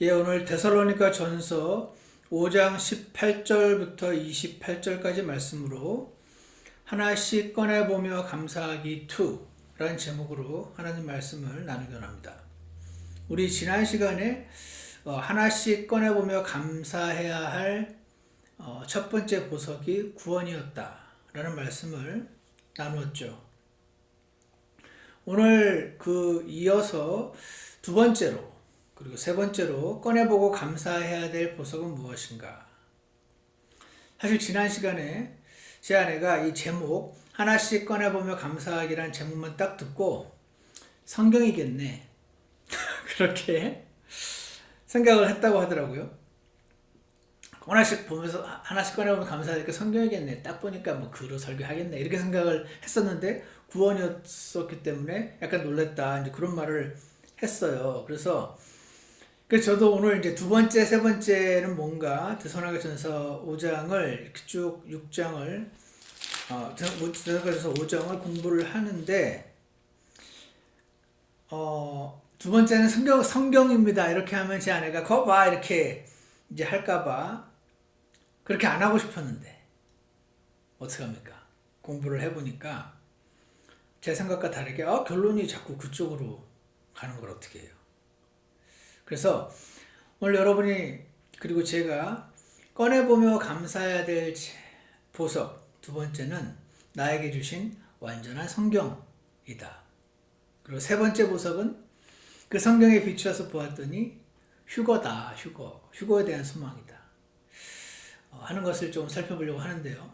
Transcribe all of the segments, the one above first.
예, 오늘 데살로니가 전서 5장 18절부터 28절까지 말씀으로 하나씩 꺼내보며 감사하기 2라는 제목으로 하나님 말씀을 나누기 원합니다. 우리 지난 시간에 하나씩 꺼내보며 감사해야 할 첫 번째 보석이 구원이었다라는 말씀을 나누었죠. 오늘 이어서 두 번째로 그리고 세 번째로 꺼내보고 감사해야 될 보석은 무엇인가? 사실 지난 시간에 제 아내가 이 제목 하나씩 꺼내보며 감사하기란 제목만 딱 듣고 성경이겠네 그렇게 생각을 했다고 하더라고요. 하나씩 보면서 하나씩 꺼내보면 감사하니까 성경이겠네, 딱 보니까 뭐 글로 설교하겠네 이렇게 생각을 했었는데 구원이었었기 때문에 약간 놀랬다, 이제 그런 말을 했어요. 그래서 저도 오늘 이제 두 번째, 세 번째는 뭔가 데살로니가전서 5장을 쭉 6장을 데살로니가전서 5장을 공부를 하는데 두 번째는 성경입니다 이렇게 하면 제 아내가 거 봐 이렇게 이제 할까봐 그렇게 안 하고 싶었는데 어떡합니까? 공부를 해보니까 제 생각과 다르게 결론이 자꾸 그쪽으로 가는 걸 어떻게 해요? 그래서 오늘 여러분이 그리고 제가 꺼내보며 감사해야 될 보석 두 번째는 나에게 주신 완전한 성경이다. 그리고 세 번째 보석은 그 성경에 비추어서 보았더니 휴거다. 휴거에 대한 소망이다 하는 것을 좀 살펴보려고 하는데요.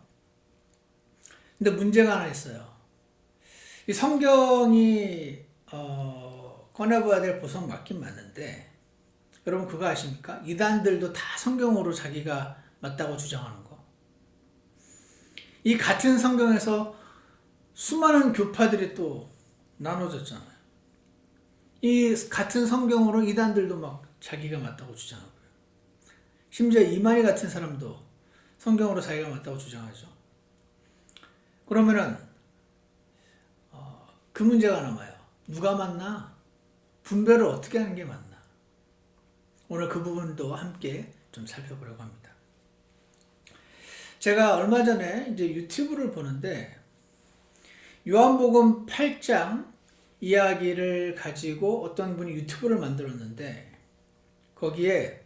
근데 문제가 하나 있어요. 이 성경이 꺼내봐야 될 보석 맞긴 맞는데 여러분 그거 아십니까? 이단들도 다 성경으로 자기가 맞다고 주장하는 거. 이 같은 성경에서 수많은 교파들이 또 나눠졌잖아요. 이 같은 성경으로 이단들도 막 자기가 맞다고 주장하고요. 심지어 이만희 같은 사람도 성경으로 자기가 맞다고 주장하죠. 그러면은 그 문제가 남아요. 누가 맞나? 분별을 어떻게 하는 게 맞나? 오늘 그 부분도 함께 좀 살펴보려고 합니다. 제가 얼마 전에 이제 유튜브를 보는데 요한복음 8장 이야기를 가지고 어떤 분이 유튜브를 만들었는데 거기에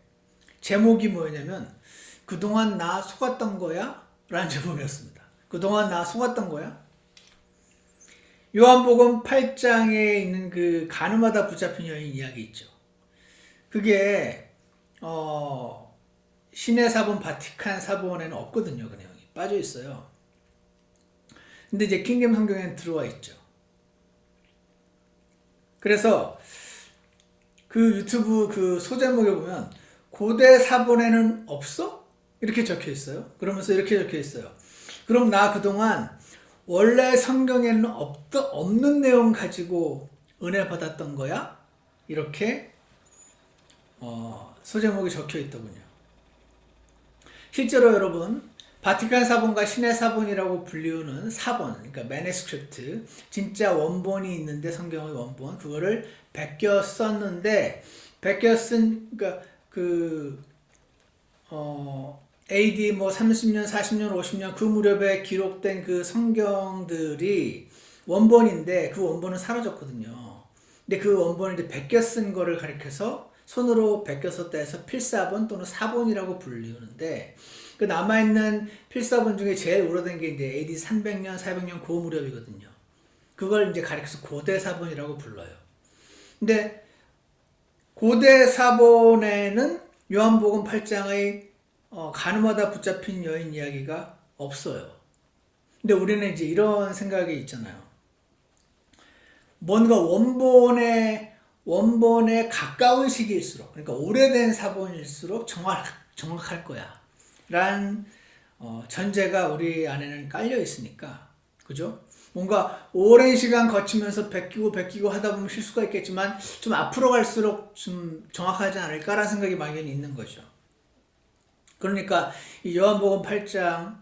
제목이 뭐냐면 그동안 나 속았던 거야? 라는 제목이었습니다. 그동안 나 속았던 거야? 요한복음 8장에 있는 그 가늠하다 붙잡힌 여인 이야기 있죠. 그게 신의 사본 바티칸 사본에는 없거든요. 그 내용이 빠져 있어요. 근데 이제 킹겜 성경에는 들어와 있죠. 그래서 그 유튜브 그 소제목에 보면 고대 사본에는 없어? 이렇게 적혀 있어요. 그러면서 이렇게 적혀 있어요. 그럼 나 그동안 원래 성경에는 없는 내용 가지고 은혜 받았던 거야? 이렇게 소제목이 적혀 있더군요. 실제로 여러분 바티칸 사본과 신의 사본이라고 불리우는 사본, 그러니까 매니스크립트, 진짜 원본이 있는데 성경의 원본, 그거를 베껴 썼는데 베껴 쓴 그러니까 AD 뭐 30년, 40년, 50년 그 무렵에 기록된 그 성경들이 원본인데 그 원본은 사라졌거든요. 근데 그 원본을 이제 베껴 쓴 거를 가리켜서 손으로 베껴 썼다 해서 필사본 또는 사본이라고 불리우는데 그 남아있는 필사본 중에 제일 오래된 게 이제 AD 300년, 400년 그 무렵이거든요. 그걸 이제 가리켜서 고대 사본이라고 불러요. 근데 고대 사본에는 요한복음 8장의 가늠하다 붙잡힌 여인 이야기가 없어요. 근데 우리는 이제 이런 생각이 있잖아요. 뭔가 원본에 가까운 시기일수록, 그러니까 오래된 사본일수록 정확할 거야 라는 전제가 우리 안에는 깔려 있으니까, 그죠? 뭔가 오랜 시간 거치면서 베끼고 하다 보면 실수가 있겠지만 좀 앞으로 갈수록 좀 정확하지 않을까라는 생각이 막연히 있는 거죠. 그러니까 이 요한복음 8장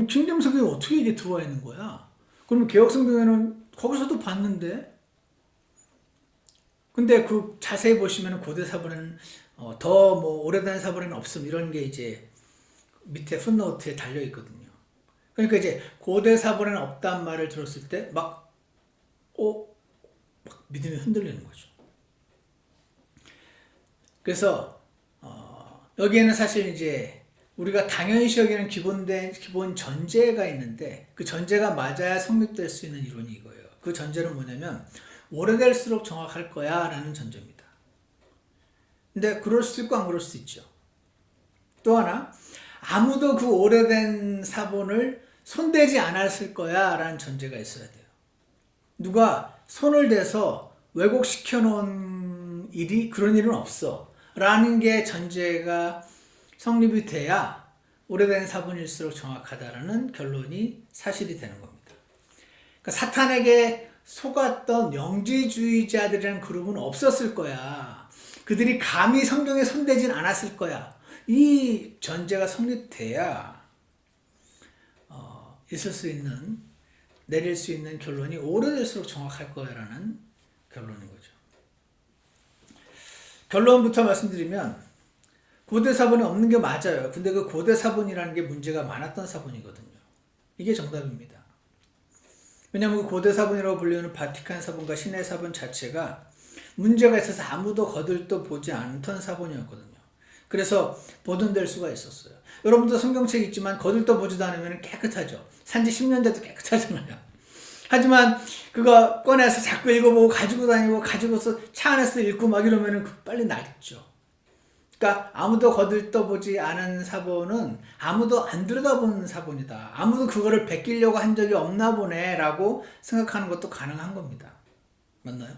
킹덤 성경에 어떻게 이게 들어와 있는 거야? 그러면 개혁 성경에는 거기서도 봤는데 근데 그 자세히 보시면 고대 사본에는 더 뭐 오래된 사본에는 없음 이런 게 이제 밑에 풋노트에 달려 있거든요. 그러니까 이제 고대 사본에는 없다는 말을 들었을 때 막 믿음이 흔들리는 거죠. 그래서 여기에는 사실 이제 우리가 당연시 여기는 기본 전제가 있는데 그 전제가 맞아야 성립될 수 있는 이론이 이거예요. 그 전제는 뭐냐면 오래될수록 정확할 거야 라는 전제입니다. 근데 그럴 수도 있고 안 그럴 수도 있죠. 또 하나, 아무도 그 오래된 사본을 손대지 않았을 거야 라는 전제가 있어야 돼요. 누가 손을 대서 왜곡시켜 놓은 그런 일은 없어 라는 게 전제가 성립이 돼야 오래된 사본일수록 정확하다라는 결론이 사실이 되는 겁니다. 그러니까 사탄에게 속았던 영지주의자들이라는 그룹은 없었을 거야. 그들이 감히 성경에 손대진 않았을 거야. 이 전제가 성립돼야 내릴 수 있는 결론이 오래될수록 정확할 거야라는 결론인 거죠. 결론부터 말씀드리면 고대 사본이 없는 게 맞아요. 근데 그 고대 사본이라는 게 문제가 많았던 사본이거든요. 이게 정답입니다. 왜냐하면 그 고대 사본이라고 불리는 바티칸 사본과 신해 사본 자체가 문제가 있어서 아무도 거들떠 보지 않던 사본이었거든요. 그래서 보존될 수가 있었어요. 여러분도 성경책 있지만 거들떠 보지도 않으면 깨끗하죠. 산지 10년 돼도 깨끗하잖아요. 하지만 그거 꺼내서 자꾸 읽어보고 가지고 다니고 가지고서 차 안에서 읽고 막 이러면 빨리 낡죠. 그러니까 아무도 거들떠보지 않은 사본은 아무도 안 들여다보는 사본이다. 아무도 그거를 베끼려고 한 적이 없나 보네 라고 생각하는 것도 가능한 겁니다. 맞나요?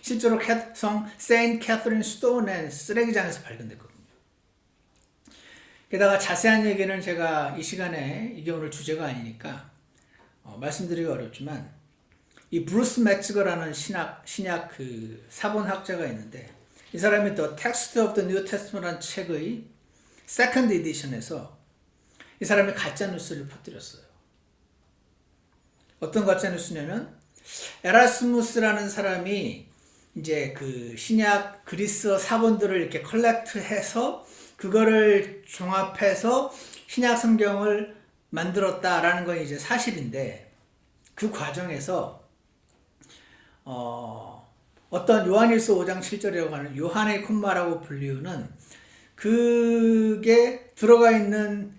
실제로 성 세인트 캐서린 스톤의 쓰레기장에서 발견됐거든요. 게다가 자세한 얘기는 제가 이 시간에 이게 오늘 주제가 아니니까 말씀드리기 어렵지만 이 브루스 매츠거라는 신약 그 사본학자가 있는데 이 사람이 The Text of the New Testament라는 책의 세컨드 에디션에서 이 사람이 가짜뉴스를 퍼뜨렸어요. 어떤 가짜뉴스냐면 에라스무스라는 사람이 이제 그 신약 그리스어 사본들을 이렇게 컬렉트해서 그거를 종합해서 신약 성경을 만들었다라는 건 이제 사실인데 그 과정에서 어떤 요한일서 5장 7절이라고 하는 요한의 콤마라고 불리우는 그게 들어가 있는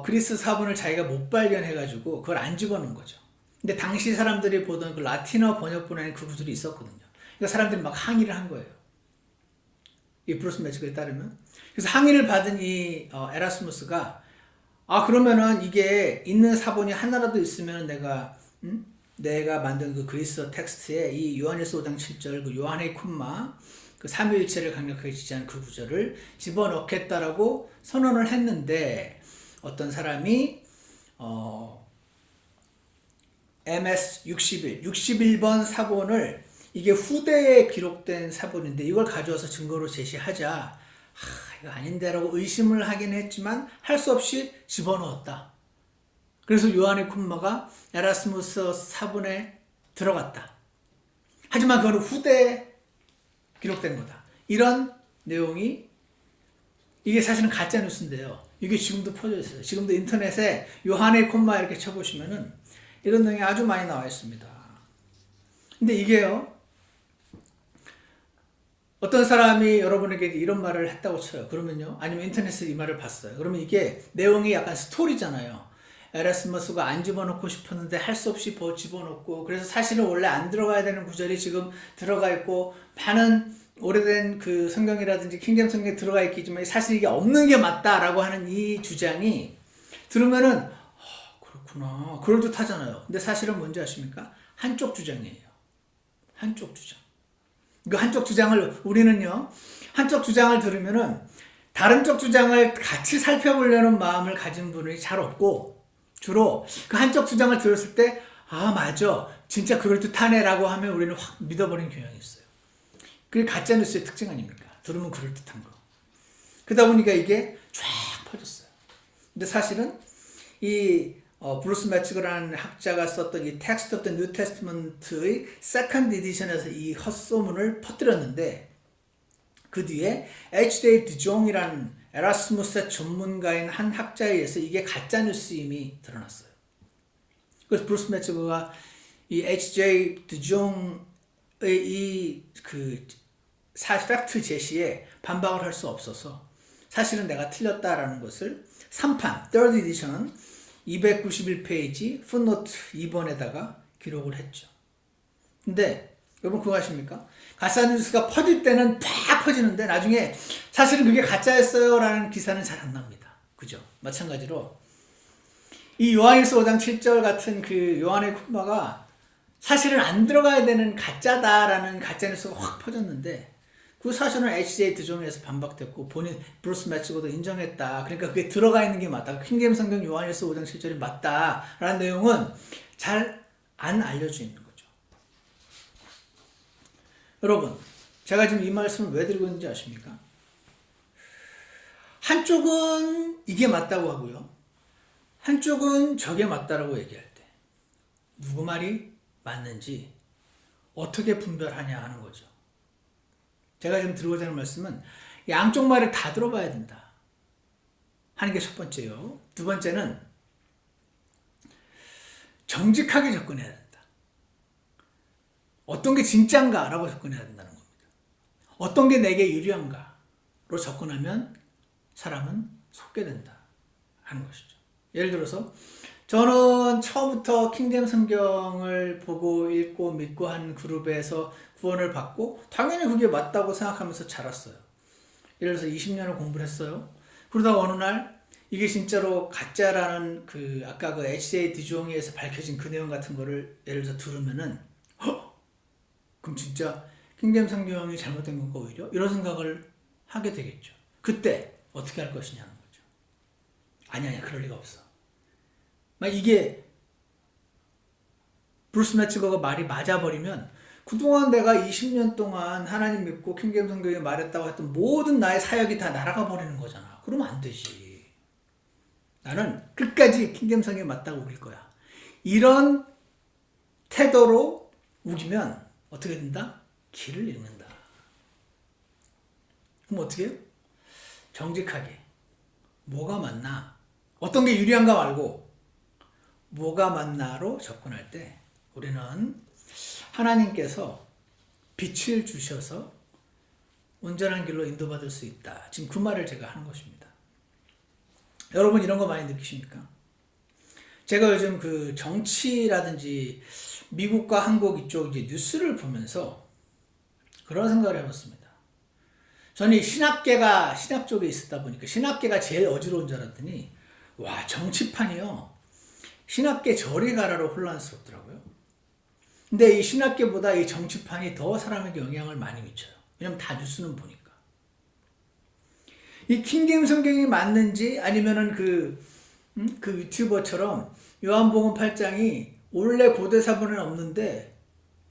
그리스 사본을 자기가 못 발견해가지고 그걸 안 집어넣은 거죠. 근데 당시 사람들이 보던 그 라틴어 번역본에는 그 구절이 있었거든요. 그러니까 사람들이 막 항의를 한 거예요. 이 브루스 매츠거에 따르면. 그래서 항의를 받은 이 에라스무스가 그러면은 이게 있는 사본이 하나라도 있으면 내가 만든 그 그리스어 텍스트에 이 요한일서 5장 7절 그 요한의 콤마 그 삼위일체를 강력하게 지지하는 그 구절을 집어넣겠다라고 선언을 했는데 어떤 사람이 MS 61번 사본을 이게 후대에 기록된 사본인데 이걸 가져와서 증거로 제시하자 이거 아닌데라고 의심을 하긴 했지만 할 수 없이 집어넣었다. 그래서 요한의 콤마가 에라스무스 사본에 들어갔다. 하지만 그건 후대에 기록된 거다. 이런 내용이 이게 사실은 가짜 뉴스인데요. 이게 지금도 퍼져 있어요. 지금도 인터넷에 요한의 콤마 이렇게 쳐보시면은 이런 내용이 아주 많이 나와 있습니다. 근데 이게요. 어떤 사람이 여러분에게 이런 말을 했다고 쳐요. 그러면요. 아니면 인터넷에서 이 말을 봤어요. 그러면 이게 내용이 약간 스토리잖아요. 에라스무스가 안 집어넣고 싶었는데 할 수 없이 집어넣고 그래서 사실은 원래 안 들어가야 되는 구절이 지금 들어가 있고 많은 오래된 그 성경이라든지 킹제임 성경에 들어가 있겠지만 사실 이게 없는 게 맞다라고 하는 이 주장이 들으면은 그렇구나 그럴듯하잖아요. 근데 사실은 뭔지 아십니까? 한쪽 주장이에요. 한쪽 주장. 그 한쪽 주장을 우리는요. 한쪽 주장을 들으면은 다른 쪽 주장을 같이 살펴보려는 마음을 가진 분이 잘 없고 주로 그 한쪽 주장을 들었을 때 맞아 진짜 그럴듯하네 라고 하면 우리는 확 믿어버리는 경향이 있어요. 그게 가짜뉴스의 특징 아닙니까? 들으면 그럴듯한 거. 그러다 보니까 이게 쫙 퍼졌어요. 근데 사실은 이 브루스 매치거라는 학자가 썼던 이 텍스트 오브 더 뉴 테스트먼트의 세컨드 에디션에서 이 헛소문을 퍼뜨렸는데 그 뒤에 H.J. 드종이라는 에라스무스 전문가인 한 학자에 의해서 이게 가짜뉴스임이 드러났어요. 그래서 브루스 매치거가 이 H.J. 드종의 이 팩트 제시에 반박을 할 수 없어서 사실은 내가 틀렸다라는 것을 3판, 3rd edition 291페이지 풋노트 2번에다가 기록을 했죠. 근데 여러분 그거 아십니까? 가짜뉴스가 퍼질 때는 팍 퍼지는데 나중에 사실은 그게 가짜였어요 라는 기사는 잘 안 납니다. 그죠? 마찬가지로 이 요한일서 5장 7절 같은 그 요한의 콤마가 사실은 안 들어가야 되는 가짜다라는 가짜뉴스가 확 퍼졌는데 그 사실은 H.J. 드종에서 반박됐고 본인 브루스 매치고도 인정했다. 그러니까 그게 들어가 있는 게 맞다. 킹제임스 성경 요한일서 5장 7절이 맞다라는 내용은 잘 안 알려져 있는 거죠. 여러분, 제가 지금 이 말씀을 왜 드리고 있는지 아십니까? 한쪽은 이게 맞다고 하고요. 한쪽은 저게 맞다라고 얘기할 때 누구 말이 맞는지 어떻게 분별하냐 하는 거죠. 제가 지금 드리고자 하는 말씀은 양쪽 말을 다 들어봐야 된다 하는 게 첫 번째요. 두 번째는 정직하게 접근해야 된다. 어떤 게 진짜인가 라고 접근해야 된다는 겁니다. 어떤 게 내게 유리한가로 접근하면 사람은 속게 된다 하는 것이죠. 예를 들어서 저는 처음부터 킹제임스 성경을 보고 읽고 믿고 한 그룹에서 구원을 받고 당연히 그게 맞다고 생각하면서 자랐어요. 예를 들어서 20년을 공부를 했어요. 그러다가 어느 날 이게 진짜로 가짜라는 그 아까 그 H.J. 드종에서 밝혀진 그 내용 같은 거를 예를 들어서 들으면은 그럼 진짜 킹제임스 성경이 잘못된 건가 오히려? 이런 생각을 하게 되겠죠. 그때 어떻게 할 것이냐는 거죠. 아니야 그럴 리가 없어. 이게 브루스 매치거가 말이 맞아버리면 그동안 내가 20년 동안 하나님 믿고 킹제임스 성경이 말했다고 했던 모든 나의 사역이 다 날아가 버리는 거잖아. 그러면 안 되지. 나는 끝까지 킹제임스 성경이 맞다고 우길 거야. 이런 태도로 우기면 어떻게 된다? 길을 잃는다. 그럼 어떻게 해요? 정직하게 뭐가 맞나? 어떤 게 유리한가 말고 뭐가 맞나로 접근할 때 우리는 하나님께서 빛을 주셔서 온전한 길로 인도받을 수 있다. 지금 그 말을 제가 하는 것입니다. 여러분 이런 거 많이 느끼십니까? 제가 요즘 그 정치라든지 미국과 한국 이쪽 이제 뉴스를 보면서 그런 생각을 해봤습니다. 저는 이 신학계가 신학 쪽에 있었다 보니까 신학계가 제일 어지러운 줄 알았더니 와 정치판이요. 신학계 저리 가라로 혼란스럽더라고요. 근데 이 신학계보다 이 정치판이 더 사람에게 영향을 많이 미쳐요. 왜냐면 다 뉴스는 보니까. 이 킹제임스 성경이 맞는지 아니면은 그 유튜버처럼 요한복음 8장이 원래 고대사본에 없는데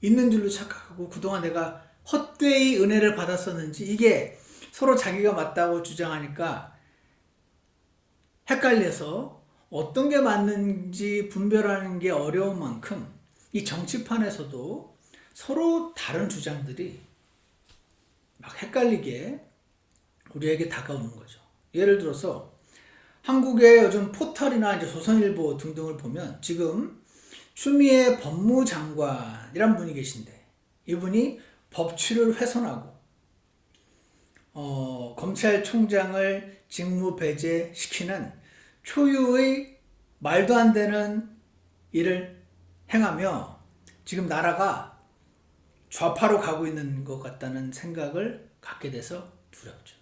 있는 줄로 착각하고 그동안 내가 헛되이 은혜를 받았었는지 이게 서로 자기가 맞다고 주장하니까 헷갈려서 어떤 게 맞는지 분별하는 게 어려운 만큼 이 정치판에서도 서로 다른 주장들이 막 헷갈리게 우리에게 다가오는 거죠. 예를 들어서 한국의 요즘 포털이나 이제 조선일보 등등을 보면 지금 추미애 법무장관이란 분이 계신데 이분이 법치를 훼손하고 검찰총장을 직무 배제시키는 초유의 말도 안 되는 일을 행하며 지금 나라가 좌파로 가고 있는 것 같다는 생각을 갖게 돼서 두렵죠.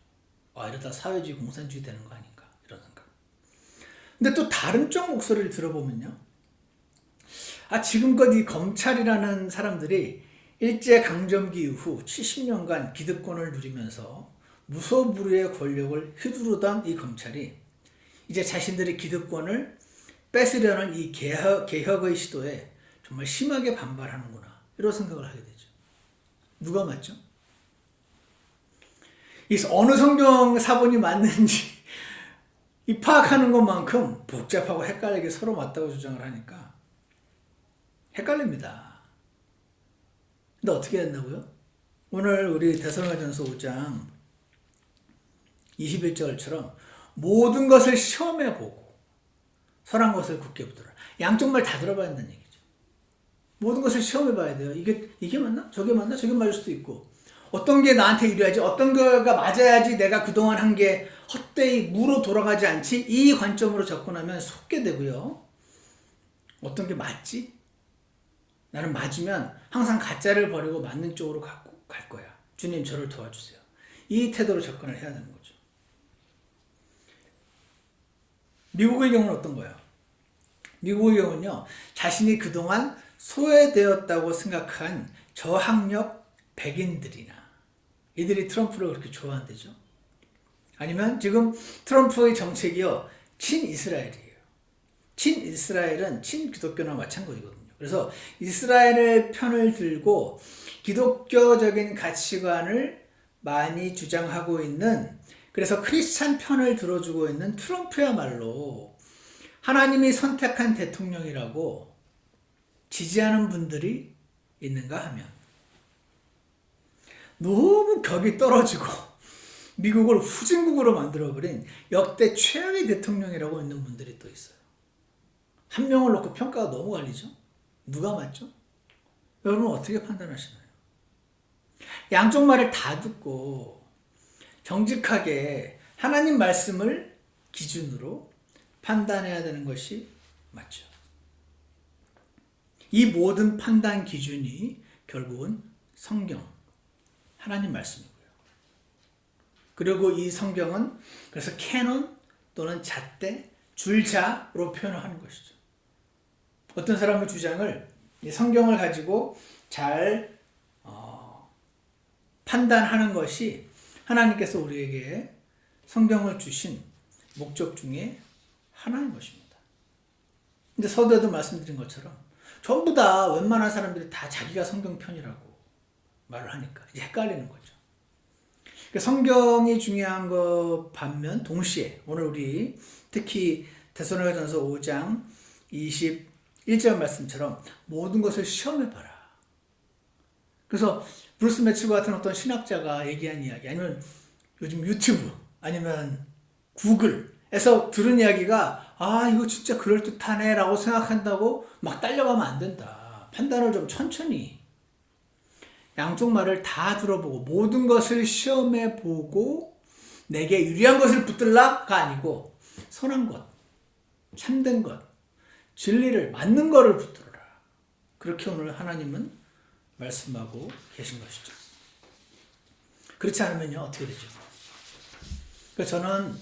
이러다 사회주의 공산주의 되는 거 아닌가 이런 생각. 근데 또 다른 쪽 목소리를 들어보면요. 지금껏 이 검찰이라는 사람들이 일제강점기 이후 70년간 기득권을 누리면서 무소불위의 권력을 휘두르던 이 검찰이 이제 자신들의 기득권을 뺏으려는 이 개혁의 시도에 정말 심하게 반발하는구나 이런 생각을 하게 되죠. 누가 맞죠? 이 어느 성경 사본이 맞는지 이 파악하는 것만큼 복잡하고 헷갈리게 서로 맞다고 주장을 하니까 헷갈립니다. 근데 어떻게 된다고요? 오늘 우리 데살로니가전서 5장 21절처럼 모든 것을 시험해보고 선한 것을 굳게 붙들어라. 양쪽 말 다 들어봐야 한다는 얘기죠. 모든 것을 시험해봐야 돼요. 이게 맞나? 저게 맞나? 저게 맞을 수도 있고, 어떤 게 나한테 이래야지, 어떤 거가 맞아야지 내가 그동안 한 게 헛되이 무로 돌아가지 않지? 이 관점으로 접근하면 속게 되고요. 어떤 게 맞지? 나는 맞으면 항상 가짜를 버리고 맞는 쪽으로 갈 거야. 주님 저를 도와주세요. 이 태도로 접근을 해야 되는 거죠. 미국의 경우는 어떤 거예요? 미국의 경우는요, 자신이 그동안 소외되었다고 생각한 저학력 백인들이나 이들이 트럼프를 그렇게 좋아한대죠. 아니면 지금 트럼프의 정책이요, 친이스라엘이에요. 친이스라엘은 친기독교나 마찬가지거든요. 그래서 이스라엘의 편을 들고 기독교적인 가치관을 많이 주장하고 있는, 그래서 크리스찬 편을 들어주고 있는 트럼프야말로 하나님이 선택한 대통령이라고 지지하는 분들이 있는가 하면 너무 격이 떨어지고 미국을 후진국으로 만들어버린 역대 최악의 대통령이라고 있는 분들이 또 있어요. 한 명을 놓고 평가가 너무 갈리죠? 누가 맞죠? 여러분은 어떻게 판단하시나요? 양쪽 말을 다 듣고 정직하게 하나님 말씀을 기준으로 판단해야 되는 것이 맞죠. 이 모든 판단 기준이 결국은 성경, 하나님 말씀이고요. 그리고 이 성경은 그래서 캐논 또는 잣대, 줄자로 표현을 하는 것이죠. 어떤 사람의 주장을 이 성경을 가지고 잘 판단하는 것이 하나님께서 우리에게 성경을 주신 목적 중에 하나인 것입니다. 근데 서두에도 말씀드린 것처럼 전부 다 웬만한 사람들이 다 자기가 성경 편이라고 말을 하니까 이제 헷갈리는 거죠. 그러니까 성경이 중요한 것 반면 동시에 오늘 우리 특히 데살로니가전서 5장 21절 말씀처럼 모든 것을 시험해봐라. 그래서 브루스 매치고 같은 어떤 신학자가 얘기한 이야기, 아니면 요즘 유튜브 아니면 구글에서 들은 이야기가 이거 진짜 그럴듯하네 라고 생각한다고 막 딸려가면 안 된다. 판단을 좀 천천히 양쪽 말을 다 들어보고 모든 것을 시험해보고 내게 유리한 것을 붙들라가 아니고 선한 것, 참된 것, 진리를 맞는 것을 붙들어라. 그렇게 오늘 하나님은 말씀하고 계신 것이죠. 그렇지 않으면요, 어떻게 되죠? 그러니까 저는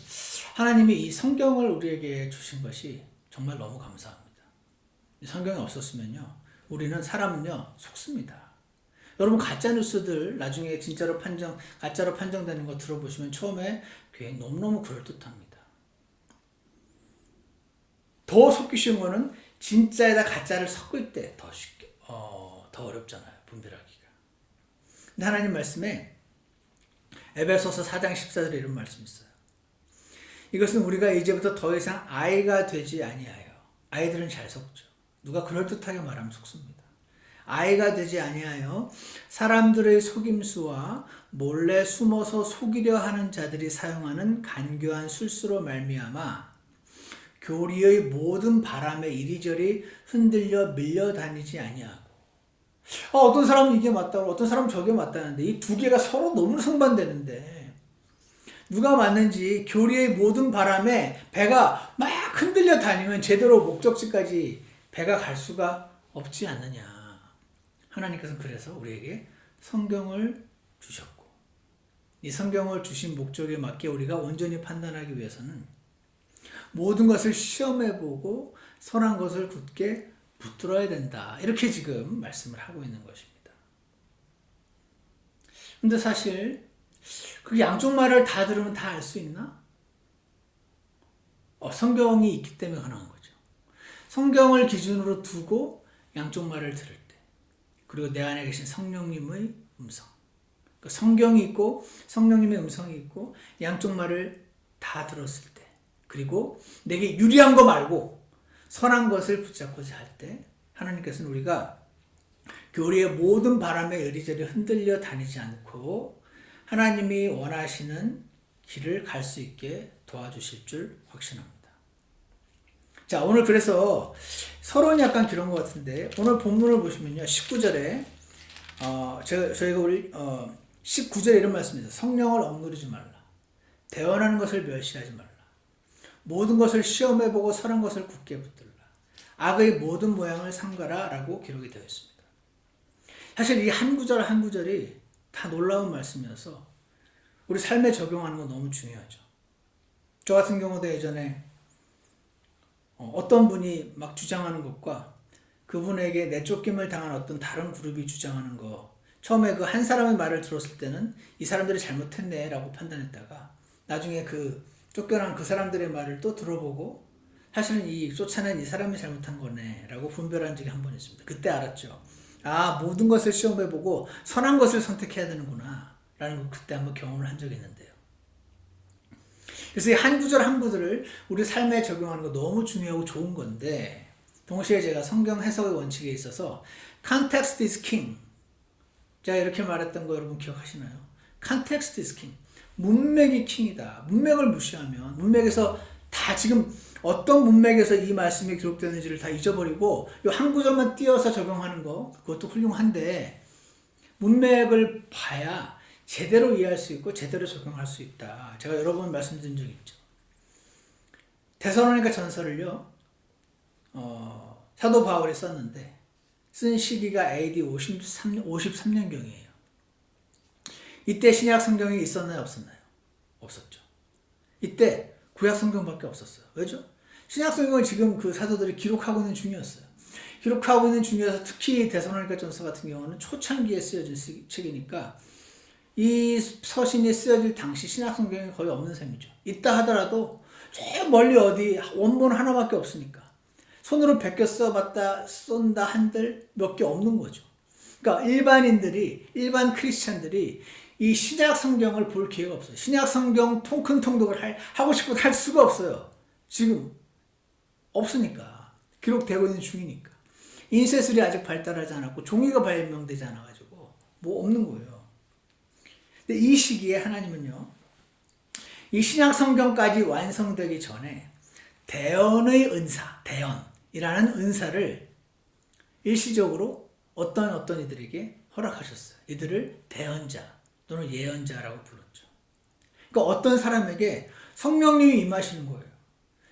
하나님이 이 성경을 우리에게 주신 것이 정말 너무 감사합니다. 이 성경이 없었으면요, 우리는 사람은요, 속습니다. 여러분 가짜 뉴스들 나중에 가짜로 판정되는 거 들어보시면 처음에 괜히 너무너무 그럴듯합니다. 더 속기 쉬운 거는 진짜에다 가짜를 섞을 때 더 어렵잖아요. 분별하기가. 근데 하나님 말씀에 에베소서 4장 14절에 이런 말씀이 있어요. 이것은 우리가 이제부터 더 이상 아이가 되지 아니하여. 아이들은 잘 속죠. 누가 그럴듯하게 말하면 속습니다. 아이가 되지 아니하여 사람들의 속임수와 몰래 숨어서 속이려 하는 자들이 사용하는 간교한 술수로 말미암아 교리의 모든 바람에 이리저리 흔들려 밀려다니지 아니하고. 어떤 사람은 이게 맞다고, 어떤 사람은 저게 맞다는데 이 두 개가 서로 너무 상반되는데 누가 맞는지, 교리의 모든 바람에 배가 막 흔들려 다니면 제대로 목적지까지 배가 갈 수가 없지 않느냐. 하나님께서는 그래서 우리에게 성경을 주셨고, 이 성경을 주신 목적에 맞게 우리가 온전히 판단하기 위해서는 모든 것을 시험해보고 선한 것을 굳게 붙들어야 된다. 이렇게 지금 말씀을 하고 있는 것입니다. 근데 사실 그 양쪽 말을 다 들으면 다 알 수 있나? 성경이 있기 때문에 가능한 거죠. 성경을 기준으로 두고 양쪽 말을 들을 때, 그리고 내 안에 계신 성령님의 음성, 성경이 있고 성령님의 음성이 있고 양쪽 말을 다 들었을 때 그리고 내게 유리한 거 말고 선한 것을 붙잡고자 할 때 하나님께서는 우리가 교리의 모든 바람에 이리저리 흔들려 다니지 않고 하나님이 원하시는 길을 갈 수 있게 도와주실 줄 확신합니다. 자, 오늘 그래서 서론이 약간 길은 것 같은데 오늘 본문을 보시면요. 19절에 저희가 우리 19절에 이런 말씀입니다. 성령을 억누르지 말라. 대언하는 것을 멸시하지 말라. 모든 것을 시험해보고 선한 것을 굳게 붙들라. 악의 모든 모양을 삼가라 라고 기록이 되어 있습니다. 사실 이 한 구절 한 구절이 다 놀라운 말씀이어서 우리 삶에 적용하는 건 너무 중요하죠. 저 같은 경우도 예전에 어떤 분이 막 주장하는 것과 그분에게 내쫓김을 당한 어떤 다른 그룹이 주장하는 거, 처음에 그 한 사람의 말을 들었을 때는 이 사람들이 잘못했네 라고 판단했다가 나중에 그 쫓겨난 그 사람들의 말을 또 들어보고 사실은 이 쫓아낸 이 사람이 잘못한 거네 라고 분별한 적이 한 번 있습니다. 그때 알았죠. 아, 모든 것을 시험해보고 선한 것을 선택해야 되는구나 라는 걸 그때 한번 경험을 한 적이 있는데요. 그래서 이 한 구절 한 구절을 우리 삶에 적용하는 거 너무 중요하고 좋은 건데 동시에 제가 성경 해석의 원칙에 있어서 context is king, 제가 이렇게 말했던 거 여러분 기억하시나요? context is king, 문맥이 킹이다. 문맥을 무시하면 문맥에서 다 지금 어떤 문맥에서 이 말씀이 기록되는지를 다 잊어버리고 이 한 구절만 띄어서 적용하는 거 그것도 훌륭한데 문맥을 봐야 제대로 이해할 수 있고 제대로 적용할 수 있다. 제가 여러 번 말씀드린 적이 있죠. 데살로니가 전서를요 사도 바울이 썼는데 쓴 시기가 AD 53년경이에요. 이때 신약 성경이 있었나요? 없었나요? 없었죠. 이때 구약 성경밖에 없었어요. 왜죠? 신약 성경은 지금 그 사도들이 기록하고 있는 중이었어요. 기록하고 있는 중이어서 특히 데살로니가 전서 같은 경우는 초창기에 쓰여진 책이니까 이 서신이 쓰여질 당시 신약 성경이 거의 없는 셈이죠. 있다 하더라도 저 멀리 어디 원본 하나밖에 없으니까 손으로 베껴 써봤다 쏜다 한들 몇 개 없는 거죠. 그러니까 일반 크리스찬들이 이 신약 성경을 볼 기회가 없어요. 신약 성경 큰 통독을 하고 싶어도 할 수가 없어요. 지금 없으니까. 기록되고 있는 중이니까. 인쇄술이 아직 발달하지 않았고 종이가 발명되지 않아가지고 뭐 없는 거예요. 근데 이 시기에 하나님은요, 이 신약 성경까지 완성되기 전에 대언의 은사, 대언이라는 은사를 일시적으로 어떤 이들에게 허락하셨어요. 이들을 대언자 또는 예언자라고 불렀죠. 그러니까 어떤 사람에게 성령님이 임하시는 거예요.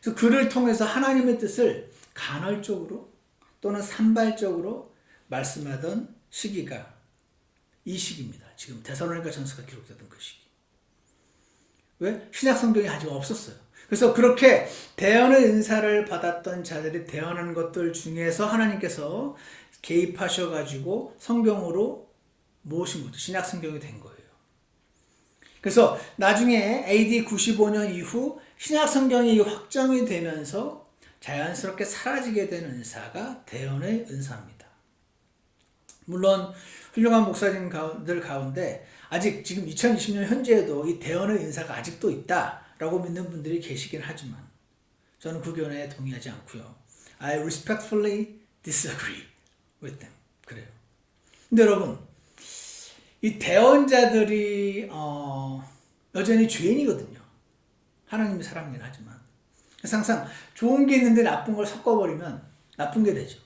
그래서 그를 통해서 하나님의 뜻을 간헐적으로 또는 산발적으로 말씀하던 시기가 이 시기입니다. 지금 데살로니가 전서가 기록되던 그 시기. 왜? 신약 성경이 아직 없었어요. 그래서 그렇게 대언의 은사를 받았던 자들이 대언하는 것들 중에서 하나님께서 개입하셔가지고 성경으로 모으신 거죠. 신약 성경이 된 거예요. 그래서 나중에 AD 95년 이후 신약 성경이 확정이 되면서 자연스럽게 사라지게 된 은사가 대언의 은사입니다. 물론 훌륭한 목사님들 가운데 아직 지금 2020년 현재에도 이 대언의 은사가 아직도 있다라고 믿는 분들이 계시긴 하지만 저는 그 견해에 동의하지 않고요. I respectfully disagree with them. 그래요. 근데 여러분, 이 대언자들이 여전히 죄인이거든요. 하나님이 사랑이긴 하지만. 그래서 항상 좋은 게 있는데 나쁜 걸 섞어버리면 나쁜 게 되죠.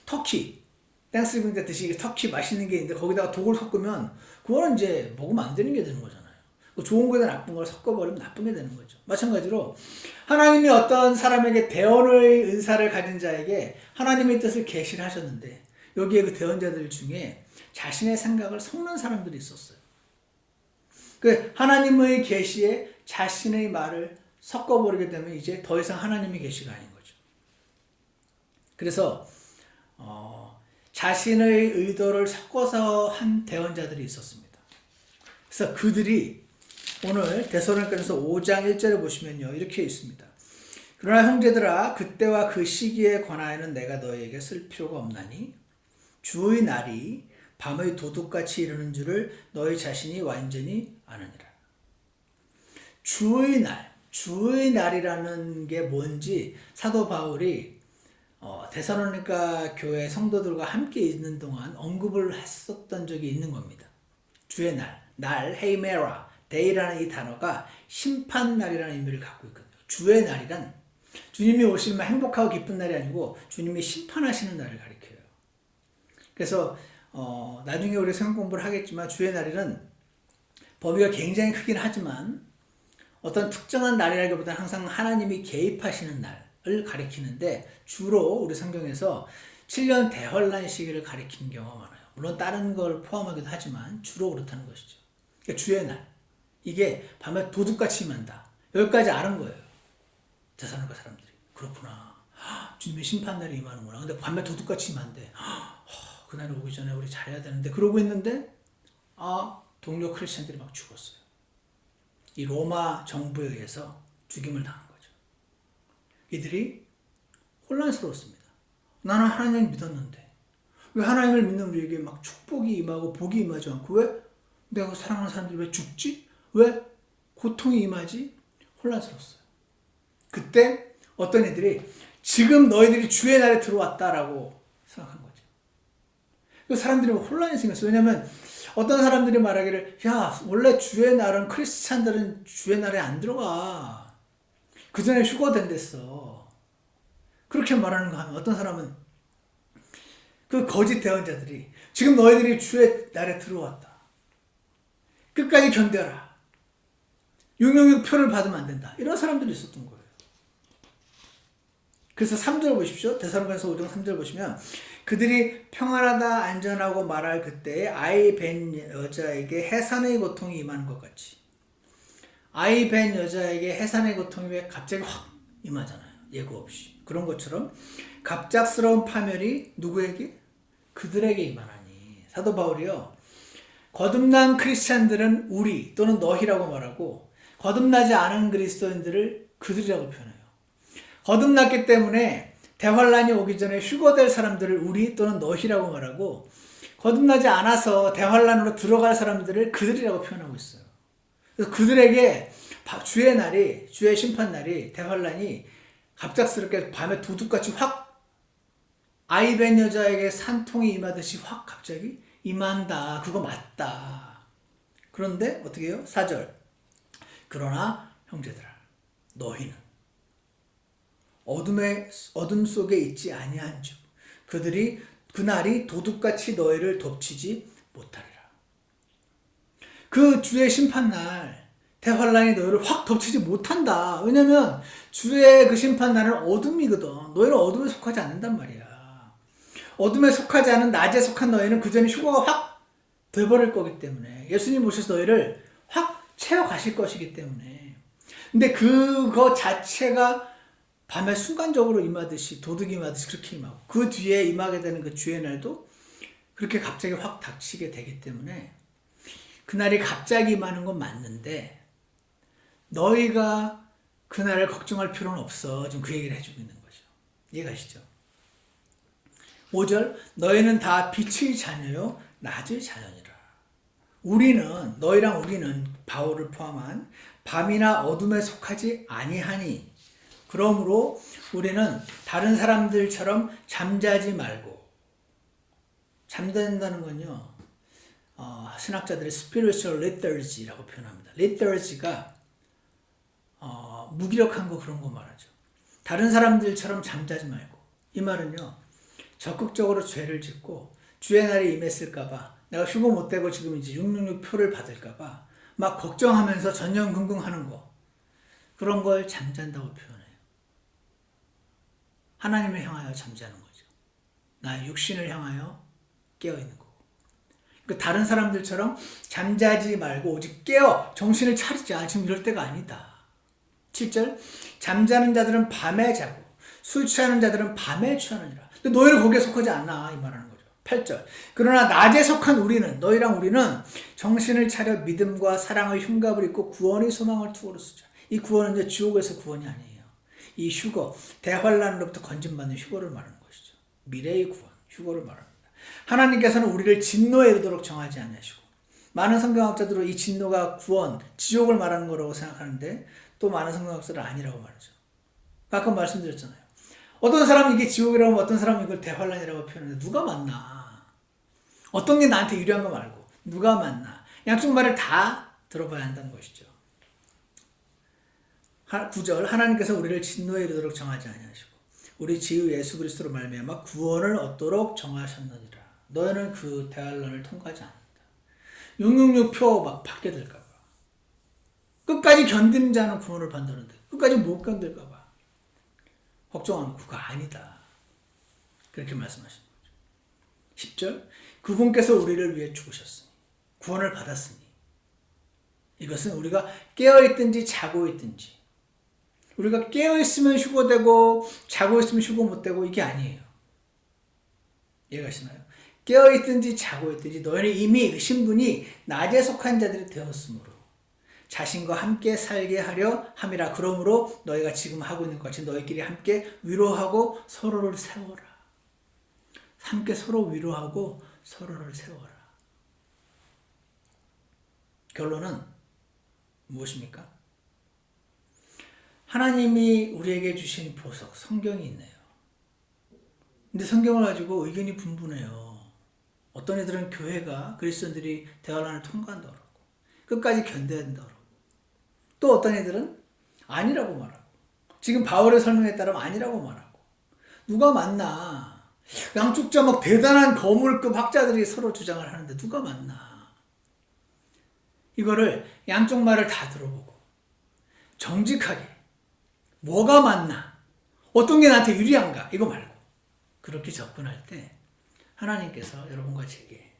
터키, 땡스기빙 때 드시기 터키 맛있는 게 있는데 거기다가 독을 섞으면 그거는 이제 먹으면 안 되는 게 되는 거잖아요. 좋은 거에다 나쁜 걸 섞어버리면 나쁜 게 되는 거죠. 마찬가지로 하나님이 어떤 사람에게 대언의 은사를 가진 자에게 하나님의 뜻을 계시를 하셨는데 여기에 그 대언자들 중에 자신의 생각을 섞는 사람들이 있었어요. 그 하나님의 계시에 자신의 말을 섞어버리게 되면 이제 더 이상 하나님의 계시가 아닌 거죠. 그래서 자신의 의도를 섞어서 한 대언자들이 있었습니다. 그래서 그들이 오늘 데살로니가전서 5장 1절에 보시면요, 이렇게 있습니다. 그러나 형제들아, 그때와 그 시기에 관하여는 내가 너희에게 쓸 필요가 없나니 주의 날이 밤의 도둑같이 이르는 줄을 너희 자신이 완전히 아느니라. 주의 날, 주의 날이라는 게 뭔지 사도 바울이 데살로니가 교회 성도들과 함께 있는 동안 언급을 했었던 적이 있는 겁니다. 주의 날, 헤이메라, 데이라는 이 단어가 심판날이라는 의미를 갖고 있거든요. 주의 날이란 주님이 오시면 행복하고 기쁜 날이 아니고 주님이 심판하시는 날을 가리켜요. 그래서 나중에 우리 성경 공부를 하겠지만 주의 날에는 범위가 굉장히 크긴 하지만 어떤 특정한 날이라기보다는 항상 하나님이 개입하시는 날을 가리키는데 주로 우리 성경에서 7년 대환란 시기를 가리키는 경우가 많아요. 물론 다른 걸 포함하기도 하지만 주로 그렇다는 것이죠. 그러니까 주의 날. 이게 밤에 도둑같이 임한다. 여기까지 아는 거예요. 데살로니가 사람들이. 그렇구나. 주님의 심판날이 임하는구나. 근데 밤에 도둑같이 임한대. 그날이 오기 전에 우리 잘해야 되는데 그러고 있는데 동료 크리스천들이 막 죽었어요. 이 로마 정부에 의해서 죽임을 당한 거죠. 이들이 혼란스러웠습니다. 나는 하나님을 믿었는데 왜 하나님을 믿는 우리에게 막 축복이 임하고 복이 임하지 않고 왜 내가 사랑하는 사람들이 왜 죽지? 왜 고통이 임하지? 혼란스러웠어요. 그때 어떤 이들이 지금 너희들이 주의 날에 들어왔다라고 생각한 거죠. 그 사람들이 혼란이 생겼어요. 왜냐하면 어떤 사람들이 말하기를 야 원래 주의 날은 크리스찬들은 주의 날에 안 들어가. 그 전에 휴거된댔어. 그렇게 말하는 거 하면 어떤 사람은 그 거짓 대언자들이 지금 너희들이 주의 날에 들어왔다. 끝까지 견뎌라. 666 표를 받으면 안 된다. 이런 사람들이 있었던 거예요. 그래서 3절 보십시오. 데살로니가서 5장 3절 보시면 그들이 평안하다 안전하고 말할 그때에 아이 벤 여자에게 해산의 고통이 임하는 것 같이 아이 벤 여자에게 해산의 고통이 왜 갑자기 확 임하잖아요. 예고 없이. 그런 것처럼 갑작스러운 파멸이 누구에게? 그들에게 임하나니. 사도 바울이요. 거듭난 크리스찬들은 우리 또는 너희라고 말하고 거듭나지 않은 그리스도인들을 그들이라고 표현해요. 거듭났기 때문에 대환란이 오기 전에 휴거될 사람들을 우리 또는 너희라고 말하고 거듭나지 않아서 대환란으로 들어갈 사람들을 그들이라고 표현하고 있어요. 그래서 그들에게 주의 날이 주의 심판날이 대환란이 갑작스럽게 밤에 도둑같이 확 아이벤 여자에게 산통이 임하듯이 확 갑자기 임한다. 그거 맞다. 그런데 어떻게 해요? 4절 그러나 형제들아 너희는 어둠 속에 있지 아니한즉 그들이 그날이 도둑같이 너희를 덮치지 못하리라. 그 주의 심판날 대환란이 너희를 확 덮치지 못한다. 왜냐면 주의 그 심판날은 어둠이거든. 너희는 어둠에 속하지 않는단 말이야. 어둠에 속하지 않은 낮에 속한 너희는 그 전에 휴거가 확 돼버릴 거기 때문에 예수님 오셔서 너희를 확 채워 가실 것이기 때문에. 근데 그거 자체가 밤에 순간적으로 임하듯이 도둑이 임하듯이 그렇게 임하고 그 뒤에 임하게 되는 그 주의 날도 그렇게 갑자기 확 닥치게 되기 때문에 그날이 갑자기 임하는 건 맞는데 너희가 그날을 걱정할 필요는 없어. 지금 그 얘기를 해주고 있는 거죠. 이해가시죠? 5절 너희는 다 빛의 자녀요 낮의 자녀니라. 우리는 너희랑 우리는 바울을 포함한 밤이나 어둠에 속하지 아니하니 그러므로 우리는 다른 사람들처럼 잠자지 말고 잠든다는 건요 신학자들이 spiritual lethargy라고 표현합니다. lethargy가 무기력한 거 그런 거 말하죠. 다른 사람들처럼 잠자지 말고 이 말은요 적극적으로 죄를 짓고 주의 날이 임했을까봐 내가 휴거 못 되고 지금 이제 666 표를 받을까봐 막 걱정하면서 전전긍긍하는 거 그런 걸 잠잔다고 표현해요. 하나님을 향하여 잠자는 거죠. 나의 육신을 향하여 깨어있는 거고. 그러니까 다른 사람들처럼 잠자지 말고 오직 깨어 정신을 차리자. 지금 이럴 때가 아니다. 7절 잠자는 자들은 밤에 자고 술 취하는 자들은 밤에 취하느니라. 근데 너희는 거기에 속하지 않나 이 말하는 거죠. 8절 그러나 낮에 속한 우리는 너희랑 우리는 정신을 차려 믿음과 사랑의 흉갑을 입고 구원의 소망을 투구로 쓰자. 이 구원은 이제 지옥에서 구원이 아니에요. 이 휴거, 대환란으로부터 건진받는 휴거를 말하는 것이죠. 미래의 구원, 휴거를 말합니다. 하나님께서는 우리를 진노에 이르도록 정하지 않으시고 많은 성경학자들은 이 진노가 구원, 지옥을 말하는 거라고 생각하는데 또 많은 성경학자들은 아니라고 말하죠. 아까 말씀드렸잖아요. 어떤 사람은 이게 지옥이라고 하면 어떤 사람은 이걸 대환란이라고 표현하는데 누가 맞나? 어떤 게 나한테 유리한 거 말고 누가 맞나? 양쪽 말을 다 들어봐야 한다는 것이죠. 9절 하나님께서 우리를 진노에 이르도록 정하지 아니하시고 우리 주 예수 그리스도로 말미암아 구원을 얻도록 정하셨느니라. 너희는 그 대환란을 통과하지 않는다. 666표 막 받게 될까 봐. 끝까지 견디는 자는 구원을 받는다는데 끝까지 못 견딜까 봐. 걱정하는 그거 아니다. 그렇게 말씀하시는 거죠. 10절 그분께서 우리를 위해 죽으셨으니 구원을 받았으니 이것은 우리가 깨어있든지 자고 있든지 우리가 깨어있으면 휴거되고 자고 있으면 휴거 못되고 이게 아니에요. 이해가시나요? 깨어있든지 자고 있든지 너희는 이미 그 신분이 낮에 속한 자들이 되었으므로 자신과 함께 살게 하려 함이라. 그러므로 너희가 지금 하고 있는 것 같이 너희끼리 함께 위로하고 서로를 세워라. 함께 서로 위로하고 서로를 세워라. 결론은 무엇입니까? 하나님이 우리에게 주신 보석, 성경이 있네요. 근데 성경을 가지고 의견이 분분해요. 어떤 애들은 교회가 그리스도인들이 대환란을 통과한다고 그러고 끝까지 견뎌야 된다고 그러고 또 어떤 애들은 아니라고 말하고 지금 바울의 설명에 따르면 아니라고 말하고 누가 맞나? 양쪽 자 막 대단한 거물급 학자들이 서로 주장을 하는데 누가 맞나? 이거를 양쪽 말을 다 들어보고 정직하게 뭐가 맞나? 어떤 게 나한테 유리한가? 이거 말고 그렇게 접근할 때 하나님께서 여러분과 제게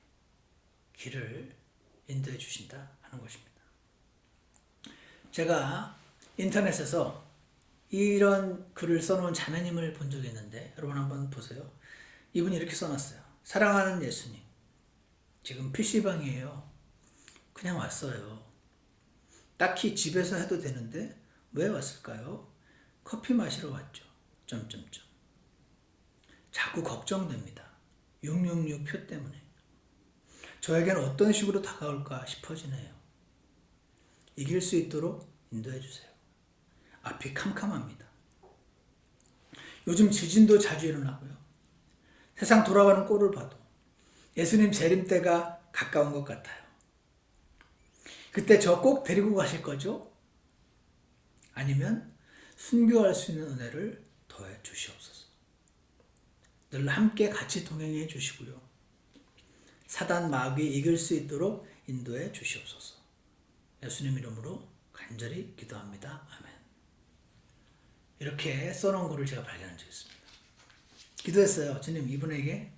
길을 인도해 주신다 하는 것입니다. 제가 인터넷에서 이런 글을 써놓은 자매님을 본 적이 있는데 여러분 한번 보세요. 이분이 이렇게 써놨어요. 사랑하는 예수님, 지금 PC방이에요. 그냥 왔어요. 딱히 집에서 해도 되는데 왜 왔을까요? 커피 마시러 왔죠. 점점점. 자꾸 걱정됩니다. 666표 때문에. 저에겐 어떤 식으로 다가올까 싶어지네요. 이길 수 있도록 인도해 주세요. 앞이 캄캄합니다. 요즘 지진도 자주 일어나고요. 세상 돌아가는 꼴을 봐도 예수님 재림 때가 가까운 것 같아요. 그때 저 꼭 데리고 가실 거죠? 아니면 순교할 수 있는 은혜를 더해 주시옵소서. 늘 함께 같이 동행해 주시고요. 사단 마귀 이길 수 있도록 인도해 주시옵소서. 예수님 이름으로 간절히 기도합니다. 아멘. 이렇게 써놓은 글을 제가 발견한 적이 있습니다. 기도했어요. 주님 이분에게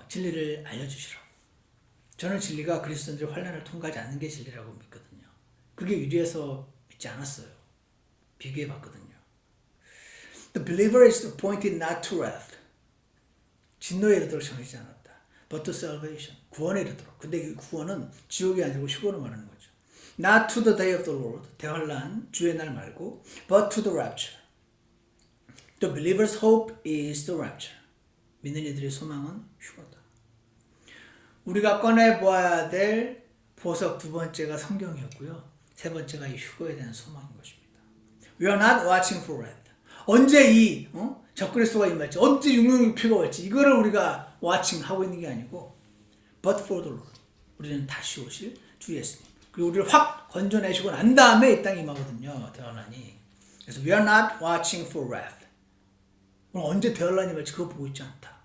진리를 알려주시라고. 저는 진리가 그리스도인들의 환난을 통과하지 않는 게 진리라고 믿거든요. 그게 유리해서 믿지 않았어요. 비교해 봤거든요. The believer is appointed not to wrath. 진노에 이르도록 정해지지 않았다. But to salvation. 구원에 이르도록. 근데 그 구원은 지옥이 아니고 휴거를 말하는 거죠. Not to the day of the Lord. 대환란, 주의 날 말고 But to the rapture. The believer's hope is the rapture. 믿는 이들의 소망은 휴거다. 우리가 꺼내보아야 될 보석 두 번째가 성경이었고요. 세 번째가 이 휴거에 대한 소망인 것입니다. We are not watching for wrath. 언제 이 적그리스도가 임할지, 언제 666표가 올지 이거를 우리가 watching 하고 있는 게 아니고 but for the Lord. 우리는 다시 오실 주 예수님. 그리고 우리를 확 건져내시고 난 다음에 이 땅에 임하거든요. 대환란이. 그래서 we are not watching for wrath. 언제 대환란이 임할지 그거 보고 있지 않다.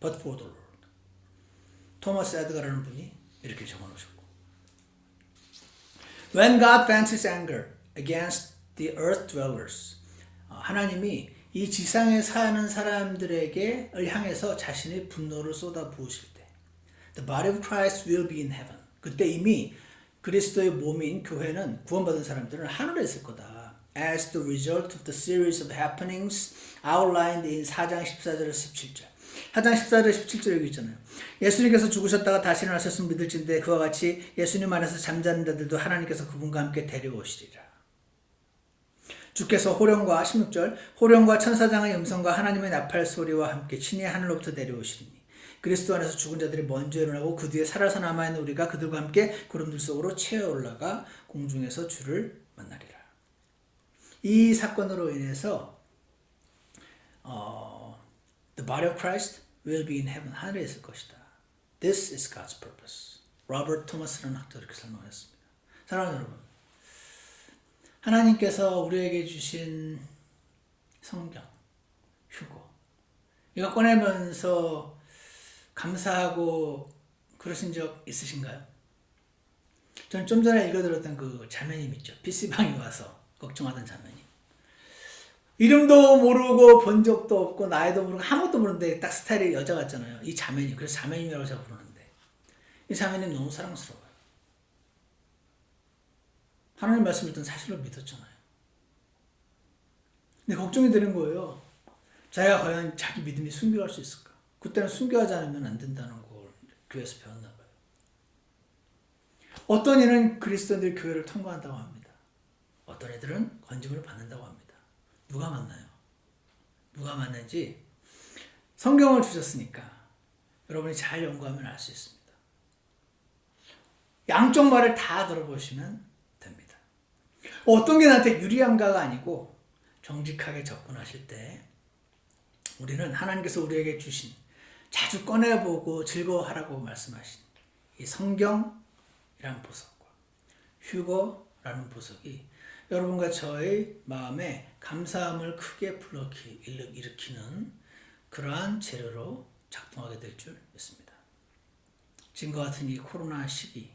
But for the Lord. 토마스 에드가라는 분이 이렇게 적어놓으셨고 When God vents His anger against the earth dwellers. 하나님이 이 지상에 사는 사람들에게 향해서 자신의 분노를 쏟아 부으실 때 The body of Christ will be in heaven. 그때 이미 그리스도의 몸인 교회는 구원받은 사람들은 하늘에 있을 거다. As the result of the series of happenings outlined in 4장 14절에서 17절. 4장 14절 17절 여기 있잖아요. 예수님께서 죽으셨다가 다시 일어나셨으면 믿을진데 그와 같이 예수님 안에서 잠자는 자들도 하나님께서 그분과 함께 데려오시리라. 주께서 호령과 16절 호령과 천사장의 음성과 하나님의 나팔 소리와 함께 친히 하늘로부터 내려오시리니 그리스도 안에서 죽은 자들이 먼저 일어나고 그 뒤에 살아서 남아있는 우리가 그들과 함께 구름들 속으로 채어 올라가 공중에서 주를 만나리라. 이 사건으로 인해서 The body of Christ will be in heaven. 하늘에 있을 것이다. This is God's purpose. 로버트 토마스라는 학자가 이렇게 설명했습니다. 사랑하는 여러분, 하나님께서 우리에게 주신 성경, 휴거, 이거 꺼내면서 감사하고 그러신 적 있으신가요? 저는 좀 전에 읽어드렸던 그 자매님 있죠. PC방에 와서 걱정하던 자매님. 이름도 모르고 본 적도 없고 나이도 모르고 아무것도 모르는데 딱 스타일이 여자 같잖아요. 이 자매님. 그래서 자매님이라고 제가 부르는데 이 자매님 너무 사랑스러워요. 하나님 말씀 읽던 사실을 믿었잖아요. 근데 걱정이 되는 거예요. 자기가 과연 자기 믿음이 순교할 수 있을까? 그때는 순교하지 않으면 안 된다는 걸 교회에서 배웠나 봐요. 어떤 이는 그리스도인들이 교회를 통과한다고 합니다. 어떤 이들은 건짐을 받는다고 합니다. 누가 맞나요? 누가 맞는지 성경을 주셨으니까 여러분이 잘 연구하면 알 수 있습니다. 양쪽 말을 다 들어보시면 됩니다. 어떤 게 나한테 유리한가가 아니고 정직하게 접근하실 때 우리는 하나님께서 우리에게 주신 자주 꺼내보고 즐거워하라고 말씀하신 이 성경이라는 보석과 휴거라는 보석이 여러분과 저의 마음에 감사함을 크게 일으키는 그러한 재료로 작동하게 될 줄 믿습니다. 지금과 같은 이 코로나 시기,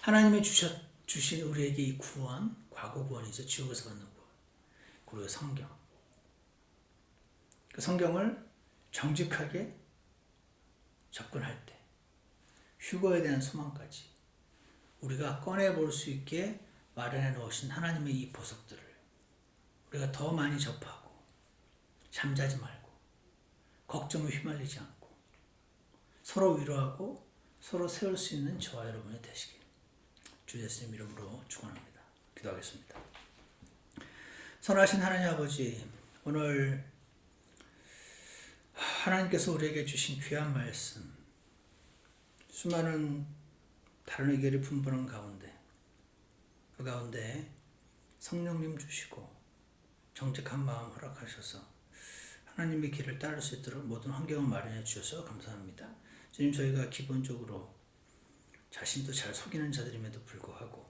하나님이 주신 우리에게 이 구원, 과거 구원이죠. 지옥에서 받는 구원. 그리고 성경. 그 성경을 정직하게 접근할 때 휴거에 대한 소망까지 우리가 꺼내볼 수 있게 마련해 놓으신 하나님의 이 보석들을 우리가 더 많이 접하고 잠자지 말고 걱정에 휘말리지 않고 서로 위로하고 서로 세울 수 있는 저와 여러분이 되시길 주 예수님 이름으로 축원합니다. 기도하겠습니다. 선하신 하나님 아버지, 오늘 하나님께서 우리에게 주신 귀한 말씀, 수많은 다른 의견이 분분한 가운데 그 가운데 성령님 주시고 정직한 마음 허락하셔서 하나님의 길을 따를 수 있도록 모든 환경을 마련해 주셔서 감사합니다. 주님, 저희가 기본적으로 자신도 잘 속이는 자들임에도 불구하고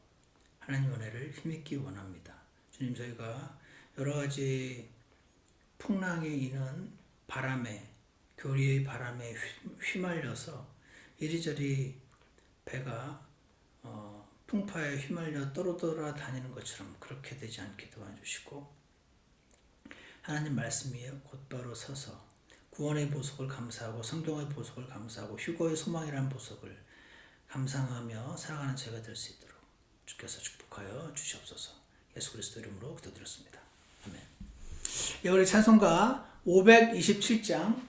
하나님 은혜를 힘입기 원합니다. 주님, 저희가 여러 가지 풍랑에 이는 바람에, 교리의 바람에 휘말려서 이리저리 배가 풍파에 휘말려 떨어돌아 다니는 것처럼 그렇게 되지 않게 도와주시고 하나님 말씀 위에 곧바로 서서 구원의 보석을 감사하고 성경의 보석을 감사하고 휴거의 소망이라는 보석을 감상하며 살아가는 저희가 될 수 있도록 주께서 축복하여 주시옵소서. 예수 그리스도 이름으로 기도드렸습니다. 아멘. 예, 우리 찬송가 527장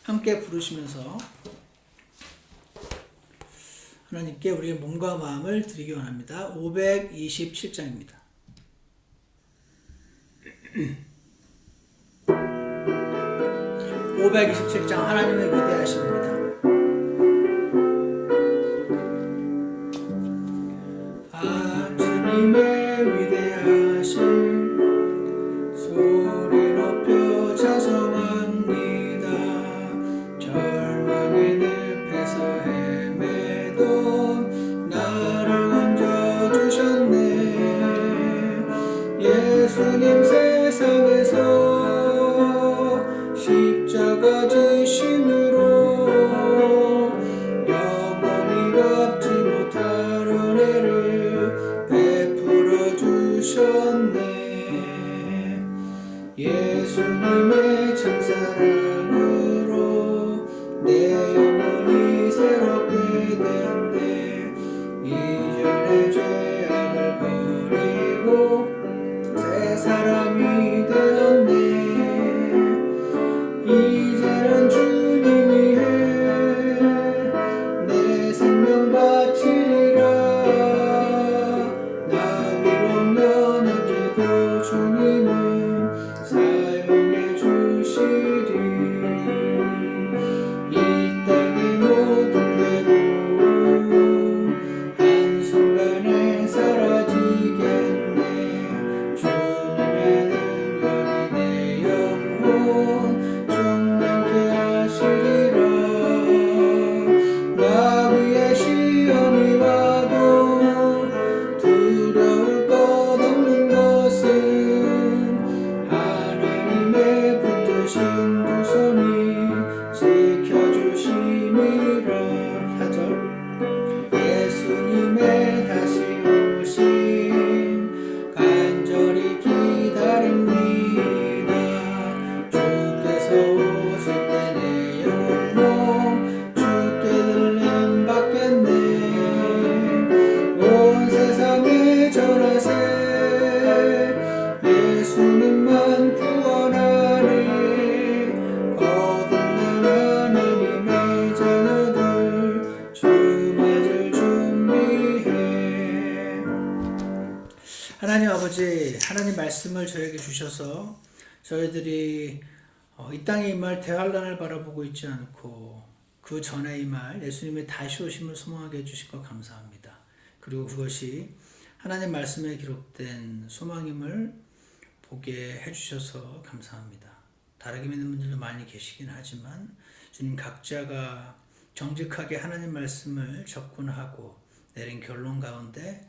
함께 부르시면서 하나님께 우리의 몸과 마음을 드리기 원합니다. 527장입니다. 하나님의 위대하십니다. 주님의 위대하심 소리 높여 찬송합니다. 절망의 늪에서 헤매도 나를 건져주셨네. 예수님 세상에서 십자가 지심으로 영원히 갚지 못할 은혜를 베풀어 주셨네. 예수님의 참사랑으로 내 영혼이 새롭게 됐네. 이전의 죄악을 버리고 새 사람이 되었네. 이제는 주님이 해 내 생명 바치리라. 나 비록 연약해도 주님은 사용해 주 하나님 아버지, 하나님 말씀을 저에게 주셔서 저희들이 이 땅에 임할 대환란을 바라보고 있지 않고 그 전에 임할 예수님의 다시 오심을 소망하게 해주신 것 감사합니다. 그리고 그것이 하나님 말씀에 기록된 소망임을 보게 해주셔서 감사합니다. 다르게 믿는 분들도 많이 계시긴 하지만 주님 각자가 정직하게 하나님 말씀을 접근하고 내린 결론 가운데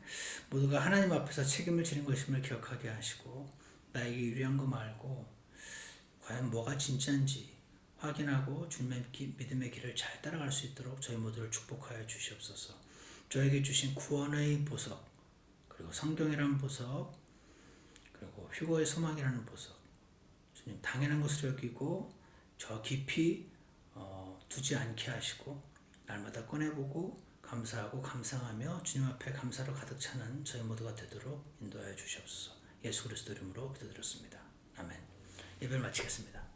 모두가 하나님 앞에서 책임을 지는 것임을 기억하게 하시고 나에게 유리한 거 말고 과연 뭐가 진짜인지 확인하고 주님의 믿음의 길을 잘 따라갈 수 있도록 저희 모두를 축복하여 주시옵소서. 저에게 주신 구원의 보석, 그리고 성경이라는 보석, 그리고 휴거의 소망이라는 보석, 주님 당연한 것으로 여기고 저 깊이 두지 않게 하시고 날마다 꺼내보고 감사하고 감상하며 주님 앞에 감사로 가득 차는 저희 모두가 되도록 인도하여 주시옵소서. 예수 그리스도 이름으로 기도드렸습니다. 아멘. 예배를 마치겠습니다.